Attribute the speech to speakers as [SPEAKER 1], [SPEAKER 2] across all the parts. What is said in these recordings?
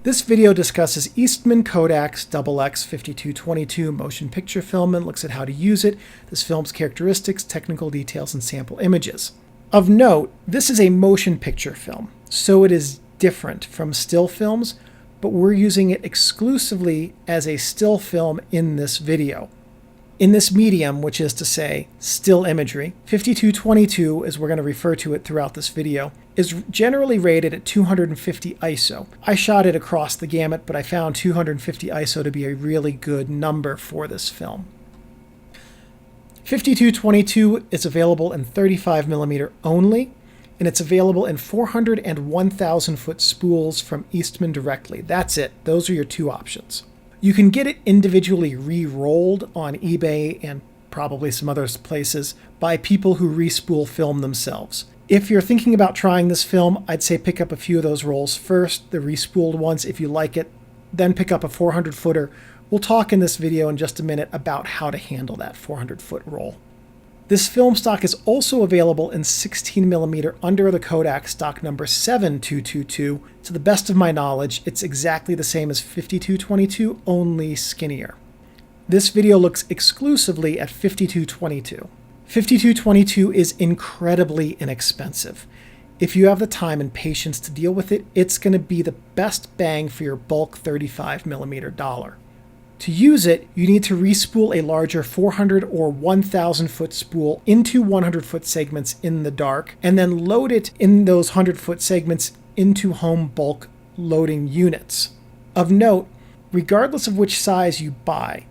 [SPEAKER 1] This video discusses Eastman Kodak's XX5222 motion picture film and looks at how to use it, this film's characteristics, technical details, and sample images. Of note, this is a motion picture film, so it is different from still films, but we're using it exclusively as a still film in this video. In this medium, which is to say still imagery, 5222, as we're going to refer to it throughout this video, is generally rated at 250 ISO. I shot it across the gamut, but I found 250 ISO to be a really good number for this film. 5222 is available in 35mm only, and it's available in 400 and 1000 foot spools from Eastman directly. That's it. Those are your two options. You can get it individually re-rolled on eBay and probably some other places by people who re-spool film themselves. If you're thinking about trying this film, I'd say pick up a few of those rolls first, the re-spooled ones if you like it, then pick up a 400 footer. We'll talk in this video in just a minute about how to handle that 400 foot roll. This film stock is also available in 16mm under the Kodak stock number 7222. To the best of my knowledge, it's exactly the same as 5222, only skinnier. This video looks exclusively at 5222. 5222 is incredibly inexpensive. If you have the time and patience to deal with it, it's going to be the best bang for your bulk 35mm dollar. To use it, you need to re-spool a larger 400 or 1000 foot spool into 100 foot segments in the dark, and then load it in those 100 foot segments into home bulk loading units. Of note, regardless of which size you buy,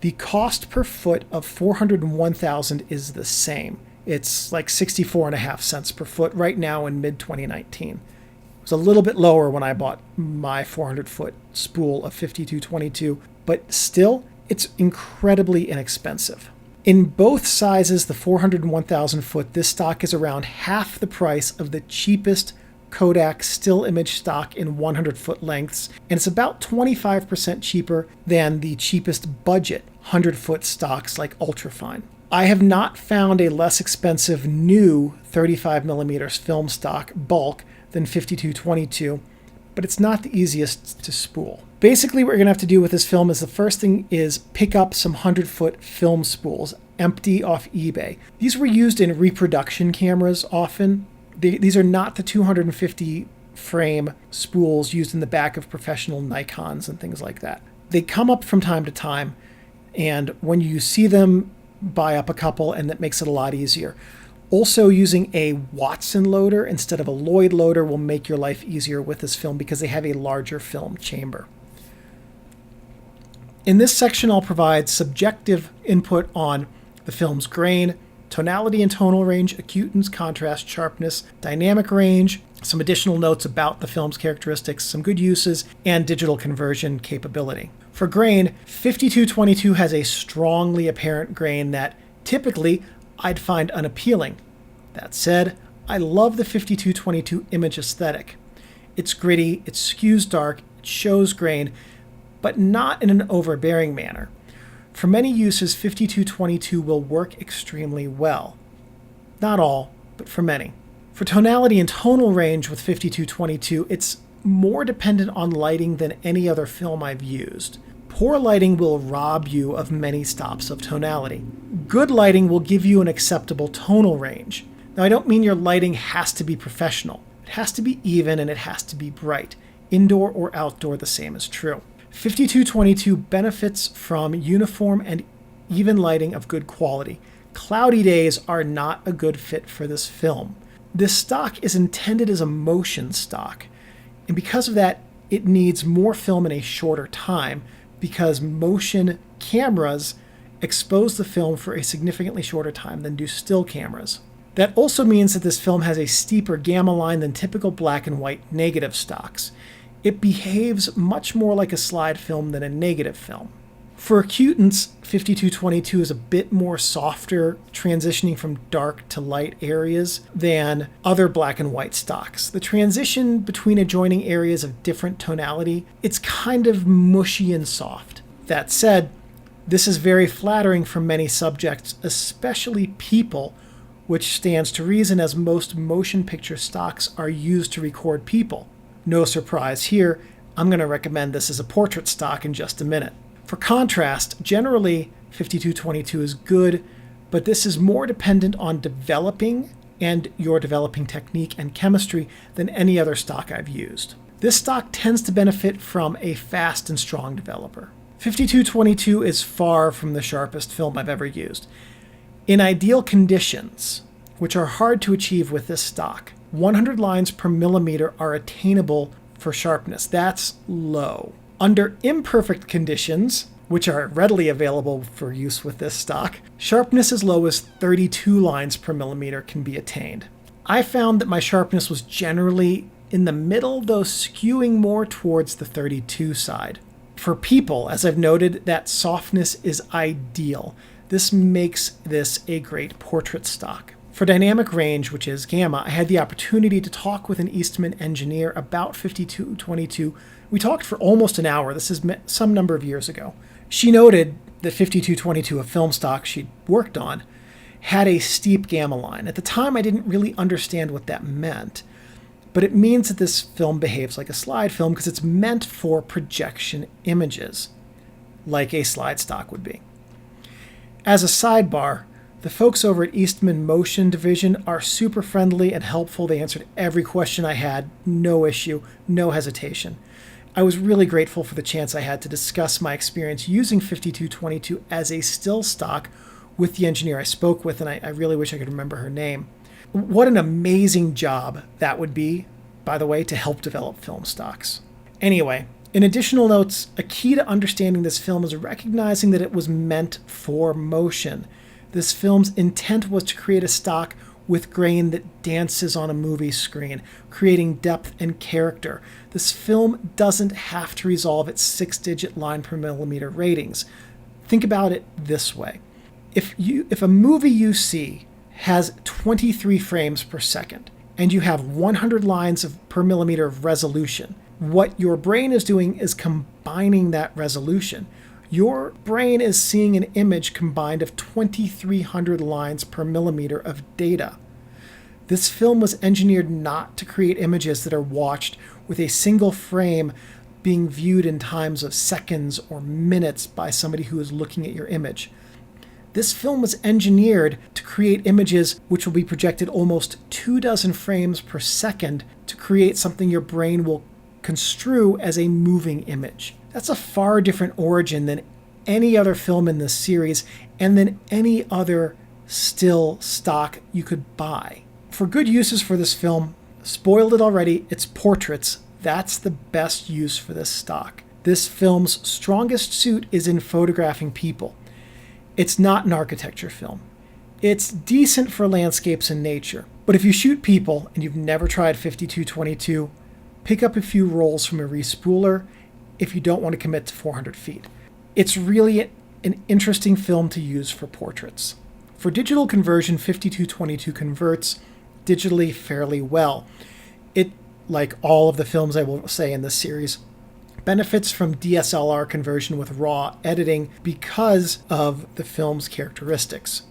[SPEAKER 1] the cost per foot of 400 and 1000 is the same. It's like 64.5 cents per foot right now in mid-2019. It was a little bit lower when I bought my 400 foot spool of 5222, but still, it's incredibly inexpensive. In both sizes, the 400 and 1000 foot, this stock is around half the price of the cheapest Kodak still image stock in 100 foot lengths, and it's about 25% cheaper than the cheapest budget 100 foot stocks like ultrafine. I have not found a less expensive new 35mm film stock bulk than 5222, but it's not the easiest to spool. Basically, what you're going to have to do with this film is the first thing is pick up some 100 foot film spools, empty off eBay. These were used in reproduction cameras often. These are not the 250 frame spools used in the back of professional Nikons and things like that. They come up from time to time, and when you see them, buy up a couple, and that makes it a lot easier. Also, using a Watson loader instead of a Lloyd loader will make your life easier with this film because they have a larger film chamber. In this section, I'll provide subjective input on the film's grain, tonality and tonal range, acutance, contrast, sharpness, dynamic range, some additional notes about the film's characteristics, some good uses, and digital conversion capability. For grain, 5222 has a strongly apparent grain that typically I'd find unappealing. That said, I love the 5222 image aesthetic. It's gritty, it skews dark, it shows grain, but not in an overbearing manner. For many uses, 5222 will work extremely well. Not all, but for many. For tonality and tonal range with 5222, it's more dependent on lighting than any other film I've used. Poor lighting will rob you of many stops of tonality. Good lighting will give you an acceptable tonal range. Now, I don't mean your lighting has to be professional. It has to be even and it has to be bright. Indoor or outdoor, the same is true. 5222 benefits from uniform and even lighting of good quality. Cloudy days are not a good fit for this film. This stock is intended as a motion stock, and because of that, it needs more film in a shorter time because motion cameras expose the film for a significantly shorter time than do still cameras. That also means that this film has a steeper gamma line than typical black and white negative stocks. It behaves much more like a slide film than a negative film. For acutance, 5222 is a bit more softer, transitioning from dark to light areas than other black and white stocks. The transition between adjoining areas of different tonality, it's kind of mushy and soft. That said, this is very flattering for many subjects, especially people, which stands to reason as most motion picture stocks are used to record people. No surprise here, I'm going to recommend this as a portrait stock in just a minute. For contrast, generally 5222 is good, but this is more dependent on developing and your developing technique and chemistry than any other stock I've used. This stock tends to benefit from a fast and strong developer. 5222 is far from the sharpest film I've ever used. In ideal conditions, which are hard to achieve with this stock, 100 lines per millimeter are attainable for sharpness. That's low. Under imperfect conditions, which are readily available for use with this stock, sharpness as low as 32 lines per millimeter can be attained. I found that my sharpness was generally in the middle, though skewing more towards the 32 side. For people, as I've noted, that softness is ideal. This makes this a great portrait stock. For dynamic range, which is gamma, I had the opportunity to talk with an Eastman engineer about 5222. We talked for almost an hour. This is some number of years ago. She noted that 5222, a film stock she'd worked on, had a steep gamma line. At the time, I didn't really understand what that meant, but it means that this film behaves like a slide film because it's meant for projection images, like a slide stock would be. As a sidebar, the folks over at Eastman Motion Division are super friendly and helpful. They answered every question I had, no issue, no hesitation. I was really grateful for the chance I had to discuss my experience using 5222 as a still stock with the engineer I spoke with, and I really wish I could remember her name. What an amazing job that would be, by the way, to help develop film stocks. Anyway, in additional notes, a key to understanding this film is recognizing that it was meant for motion. This film's intent was to create a stock with grain that dances on a movie screen, creating depth and character. This film doesn't have to resolve its 6-digit line per millimeter ratings. Think about it this way. If a movie you see has 23 frames per second and you have 100 lines per millimeter of resolution, what your brain is doing is combining that resolution. Your brain is seeing an image combined of 2,300 lines per millimeter of data. This film was engineered not to create images that are watched with a single frame being viewed in times of seconds or minutes by somebody who is looking at your image. This film was engineered to create images which will be projected almost 24 frames per second to create something your brain will construe as a moving image. That's a far different origin than any other film in this series and than any other still stock you could buy. For good uses for this film, spoiled it already, it's portraits. That's the best use for this stock. This film's strongest suit is in photographing people. It's not an architecture film. It's decent for landscapes and nature. But if you shoot people and you've never tried 5222, pick up a few rolls from a re-spooler if you don't want to commit to 400 feet. It's really an interesting film to use for portraits. For digital conversion, 5222 converts digitally fairly well. It, like all of the films I will say in this series, benefits from DSLR conversion with RAW editing because of the film's characteristics.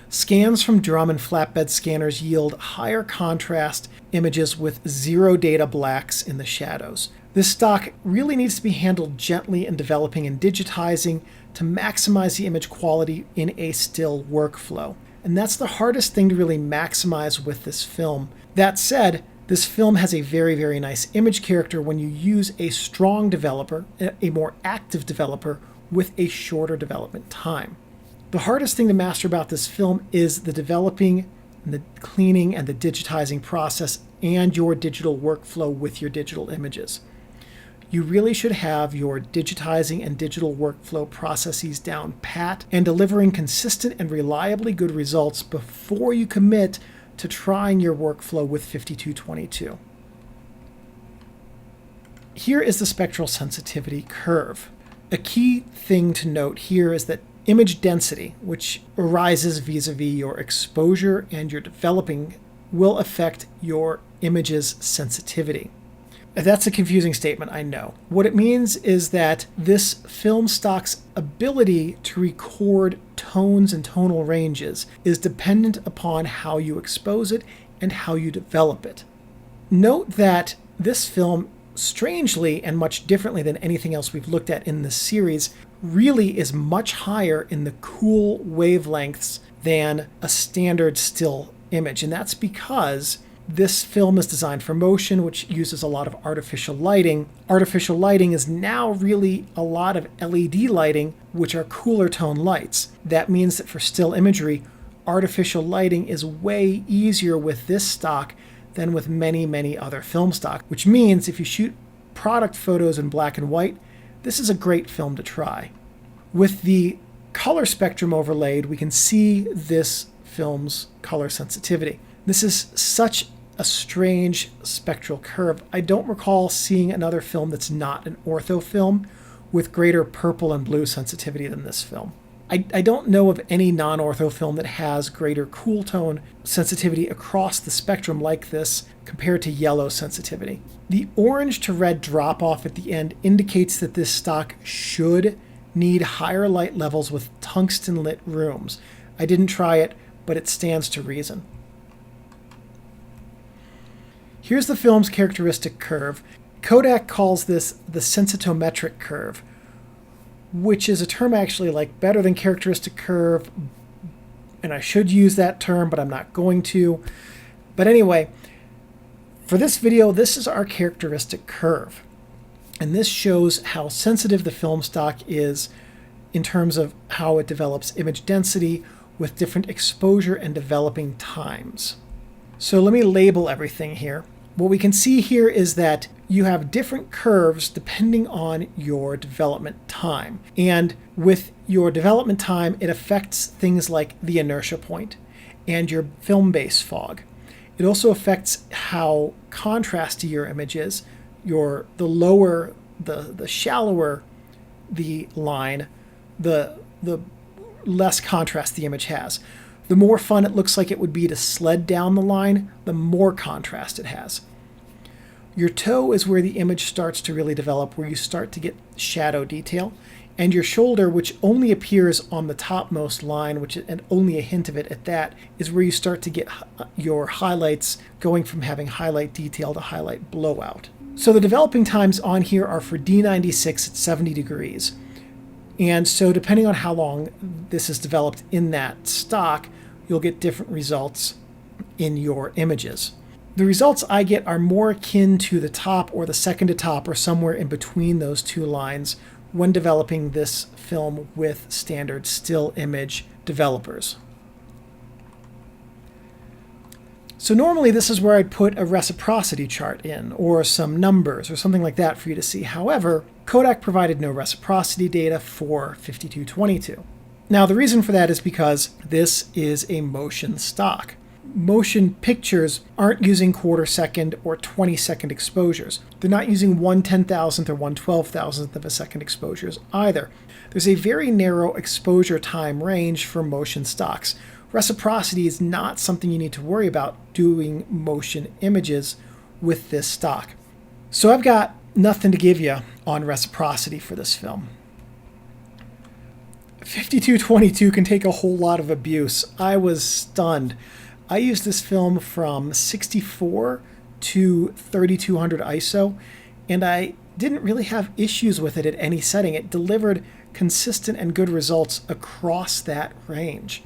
[SPEAKER 1] Scans from drum and flatbed scanners yield higher contrast images with zero data blacks in the shadows. This stock really needs to be handled gently in developing and digitizing to maximize the image quality in a still workflow. And that's the hardest thing to really maximize with this film. That said, this film has a very, very nice image character when you use a strong developer, a more active developer, with a shorter development time. The hardest thing to master about this film is the developing, the cleaning, and the digitizing process and your digital workflow with your digital images. You really should have your digitizing and digital workflow processes down pat and delivering consistent and reliably good results before you commit to trying your workflow with 5222. Here is the spectral sensitivity curve. A key thing to note here is that image density, which arises vis-a-vis your exposure and your developing, will affect your image's sensitivity. That's a confusing statement, I know. What it means is that this film stock's ability to record tones and tonal ranges is dependent upon how you expose it and how you develop it. Note that this film strangely and much differently than anything else we've looked at in this series, really is much higher in the cool wavelengths than a standard still image. And that's because this film is designed for motion, which uses a lot of artificial lighting. Artificial lighting is now really a lot of LED lighting, which are cooler tone lights. That means that for still imagery, artificial lighting is way easier with this stock than with many, many other film stock, which means if you shoot product photos in black and white, this is a great film to try. With the color spectrum overlaid, we can see this film's color sensitivity. This is such a strange spectral curve. I don't recall seeing another film that's not an ortho film with greater purple and blue sensitivity than this film. I don't know of any non-ortho film that has greater cool tone sensitivity across the spectrum like this compared to yellow sensitivity. The orange to red drop-off at the end indicates that this stock should need higher light levels with tungsten lit rooms. I didn't try it, but it stands to reason. Here's the film's characteristic curve. Kodak calls this the sensitometric curve, which is a term I actually like better than characteristic curve, and I should use that term, but I'm not going to. But anyway, for this video, this is our characteristic curve. And this shows how sensitive the film stock is in terms of how it develops image density with different exposure and developing times. So let me label everything here. What we can see here is that you have different curves depending on your development time. And with your development time, it affects things like the inertia point and your film base fog. It also affects how contrasty your image is. The lower, the shallower the line, the less contrast the image has. The more fun it looks like it would be to sled down the line, the more contrast it has. Your toe is where the image starts to really develop, where you start to get shadow detail. And your shoulder, which only appears on the topmost line, and only a hint of it at that, is where you start to get your highlights going from having highlight detail to highlight blowout. So the developing times on here are for D96 at 70 degrees. And so depending on how long this is developed in that stock, you'll get different results in your images. The results I get are more akin to the top or the second to top or somewhere in between those two lines when developing this film with standard still image developers. So normally this is where I'd put a reciprocity chart in, or some numbers, or something like that for you to see. However, Kodak provided no reciprocity data for 5222. Now the reason for that is because this is a motion stock. Motion pictures aren't using quarter-second or 20-second exposures. They're not using 1/10,000th or 1/12,000th of a second exposures either. There's a very narrow exposure time range for motion stocks. Reciprocity is not something you need to worry about doing motion images with this stock. So I've got nothing to give you on reciprocity for this film. 5222 can take a whole lot of abuse. I was stunned. I used this film from 64 to 3200 ISO, and I didn't really have issues with it at any setting. It delivered consistent and good results across that range.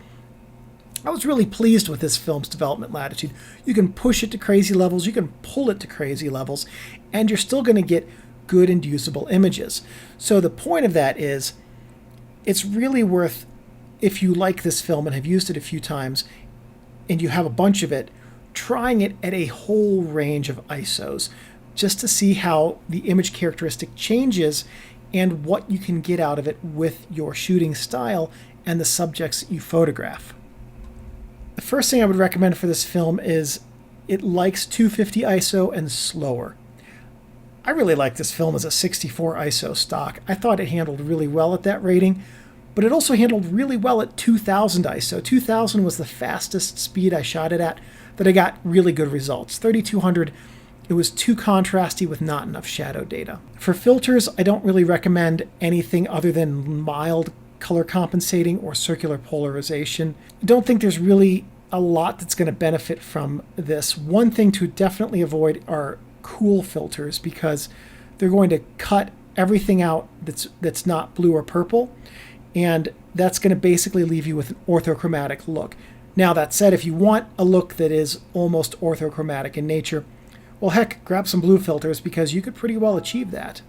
[SPEAKER 1] I was really pleased with this film's development latitude. You can push it to crazy levels, you can pull it to crazy levels, and you're still going to get good and usable images. So the point of that is, it's really worth, if you like this film and have used it a few times, and you have a bunch of it, trying it at a whole range of ISOs, just to see how the image characteristic changes and what you can get out of it with your shooting style and the subjects you photograph. The first thing I would recommend for this film is it likes 250 ISO and slower. I really like this film as a 64 ISO stock. I thought it handled really well at that rating, but it also handled really well at 2000 ISO. 2000 was the fastest speed I shot it at that I got really good results. 3200, it was too contrasty with not enough shadow data. For filters, I don't really recommend anything other than mild color compensating or circular polarization. I don't think there's really a lot that's going to benefit from this. One thing to definitely avoid are cool filters because they're going to cut everything out that's not blue or purple, and that's going to basically leave you with an orthochromatic look. Now, that said, if you want a look that is almost orthochromatic in nature, well, heck, grab some blue filters because you could pretty well achieve that.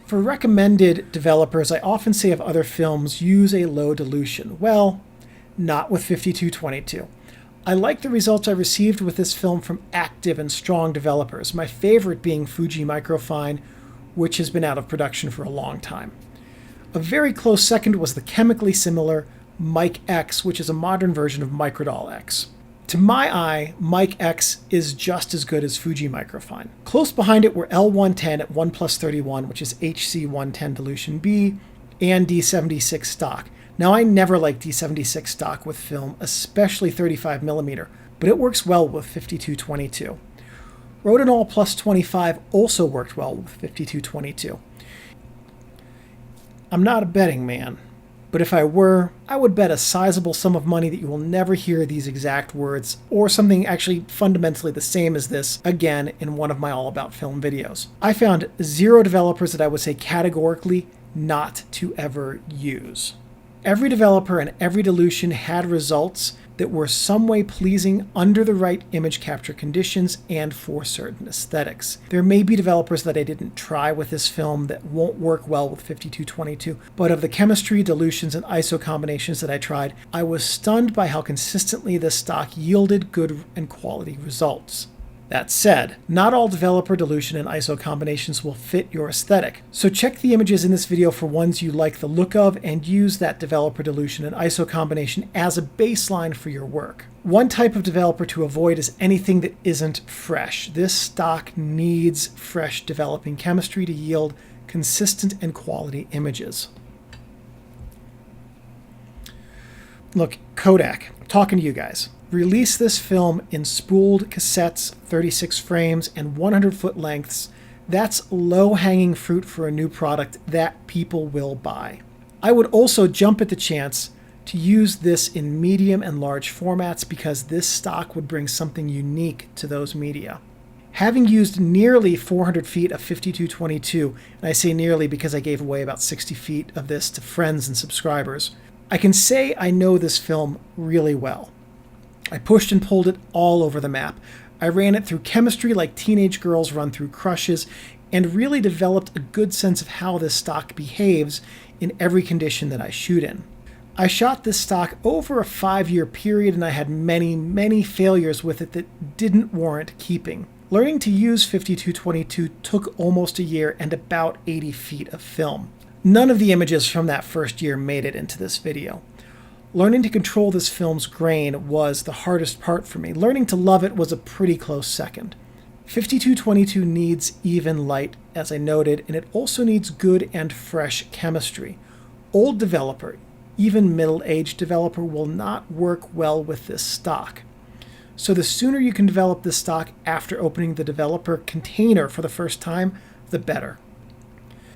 [SPEAKER 1] For recommended developers, I often say of other films, use a low dilution. Well, not with 5222. I like the results I received with this film from active and strong developers, my favorite being Fuji Microfine, which has been out of production for a long time. A very close second was the chemically similar Mic X, which is a modern version of Microdol X. To my eye, Mic X is just as good as Fuji Microfine. Close behind it were L110 at 1+31, which is HC110 dilution B, and D76 stock. Now, I never like D76 stock with film, especially 35mm, but it works well with 5222. Rodinol plus 25 also worked well with 5222. I'm not a betting man, but if I were, I would bet a sizable sum of money that you will never hear these exact words, or something actually fundamentally the same as this, again in one of my All About Film videos. I found 0 developers that I would say categorically not to ever use. Every developer and every dilution had results that were some way pleasing under the right image capture conditions and for certain aesthetics. There may be developers that I didn't try with this film that won't work well with 5222, but of the chemistry, dilutions, and ISO combinations that I tried, I was stunned by how consistently this stock yielded good and quality results. That said, not all developer dilution and ISO combinations will fit your aesthetic, so check the images in this video for ones you like the look of and use that developer dilution and ISO combination as a baseline for your work. One type of developer to avoid is anything that isn't fresh. This stock needs fresh developing chemistry to yield consistent and quality images. Look, Kodak, I'm talking to you guys. Release this film in spooled cassettes, 36 frames, and 100-foot lengths. That's low-hanging fruit for a new product that people will buy. I would also jump at the chance to use this in medium and large formats because this stock would bring something unique to those media. Having used nearly 400 feet of 5222, and I say nearly because I gave away about 60 feet of this to friends and subscribers, I can say I know this film really well. I pushed and pulled it all over the map. I ran it through chemistry like teenage girls run through crushes, and really developed a good sense of how this stock behaves in every condition that I shoot in. I shot this stock over a 5-year period, and I had many failures with it that didn't warrant keeping. Learning to use 5222 took almost a year and about 80 feet of film. None of the images from that first year made it into this video. Learning to control this film's grain was the hardest part for me. Learning to love it was a pretty close second. 5222 needs even light, as I noted, and it also needs good and fresh chemistry. Old developer, even middle-aged developer, will not work well with this stock. So the sooner you can develop this stock after opening the developer container for the first time, the better.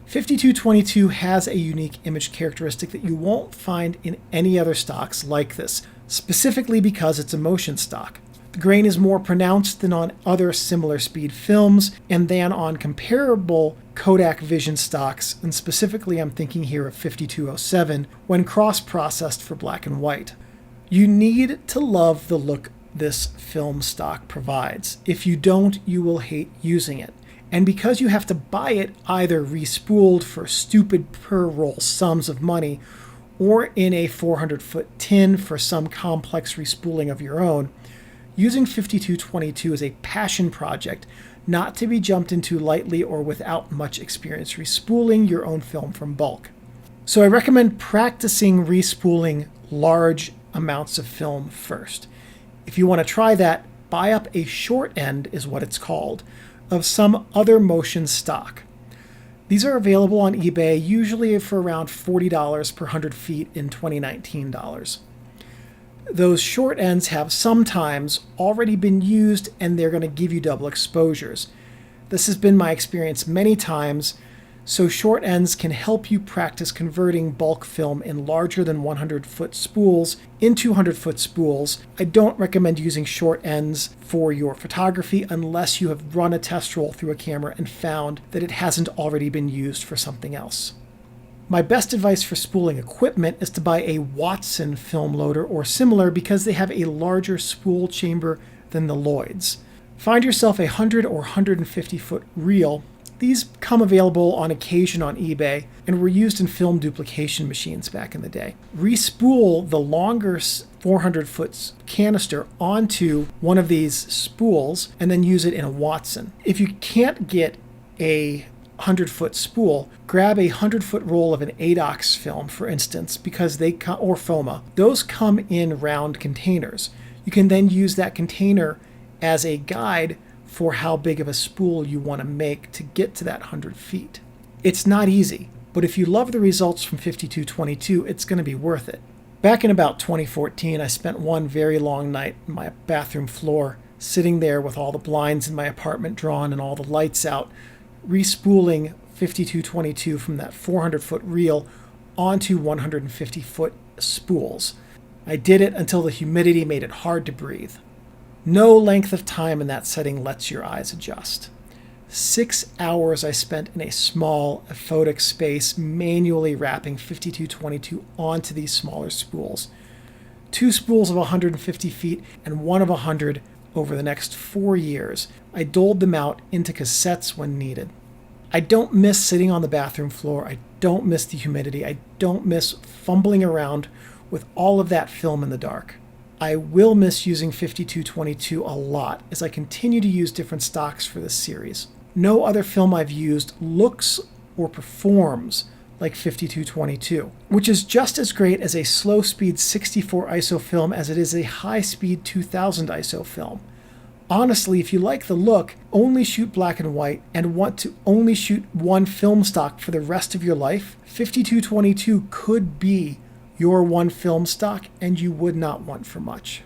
[SPEAKER 1] 5222 has a unique image characteristic that you won't find in any other stocks like this, specifically because it's a motion stock. The grain is more pronounced than on other similar speed films and than on comparable Kodak Vision stocks, and specifically I'm thinking here of 5207 when cross-processed for black and white. You need to love the look this film stock provides. If you don't, you will hate using it. And because you have to buy it either re-spooled for stupid per-roll sums of money or in a 400-foot tin for some complex re-spooling of your own, using 5222 is a passion project not to be jumped into lightly or without much experience re-spooling your own film from bulk. So I recommend practicing re-spooling large amounts of film first. If you want to try that, buy up a short end, is what it's called, of some other motion stock. These are available on eBay, usually for around $40 per 100 feet in 2019 dollars. Those short ends have sometimes already been used and they're going to give you double exposures. This has been my experience many times, So short ends can help you practice converting bulk film in larger than 100-foot spools into 100-foot spools. I don't recommend using short ends for your photography unless you have run a test roll through a camera and found that it hasn't already been used for something else. My best advice for spooling equipment is to buy a Watson film loader or similar because they have a larger spool chamber than the Lloyds. Find yourself a 100 or 150-foot reel. These come available on occasion on eBay and were used in film duplication machines back in the day. Re-spool the longer 400-foot canister onto one of these spools and then use it in a Watson. If you can't get a 100-foot spool, grab a 100-foot roll of an ADOX film, for instance, because they or FOMA. Those come in round containers. You can then use that container as a guide for how big of a spool you want to make to get to that 100 feet. It's not easy, but if you love the results from 5222, it's going to be worth it. Back in about 2014, I spent one very long night on my bathroom floor, sitting there with all the blinds in my apartment drawn and all the lights out, re-spooling 5222 from that 400-foot reel onto 150-foot spools. I did it until the humidity made it hard to breathe. No length of time in that setting lets your eyes adjust. 6 hours I spent in a small aphotic space manually wrapping 5222 onto these smaller spools. 2 spools of 150 feet and one of 100 over the next 4 years. I doled them out into cassettes when needed. I don't miss sitting on the bathroom floor. I don't miss the humidity. I don't miss fumbling around with all of that film in the dark. I will miss using 5222 a lot as I continue to use different stocks for this series. No other film I've used looks or performs like 5222, which is just as great as a slow speed 64 ISO film as it is a high speed 2000 ISO film. Honestly, if you like the look, only shoot black and white, and want to only shoot one film stock for the rest of your life, 5222 could be your one film stock, and you would not want for much.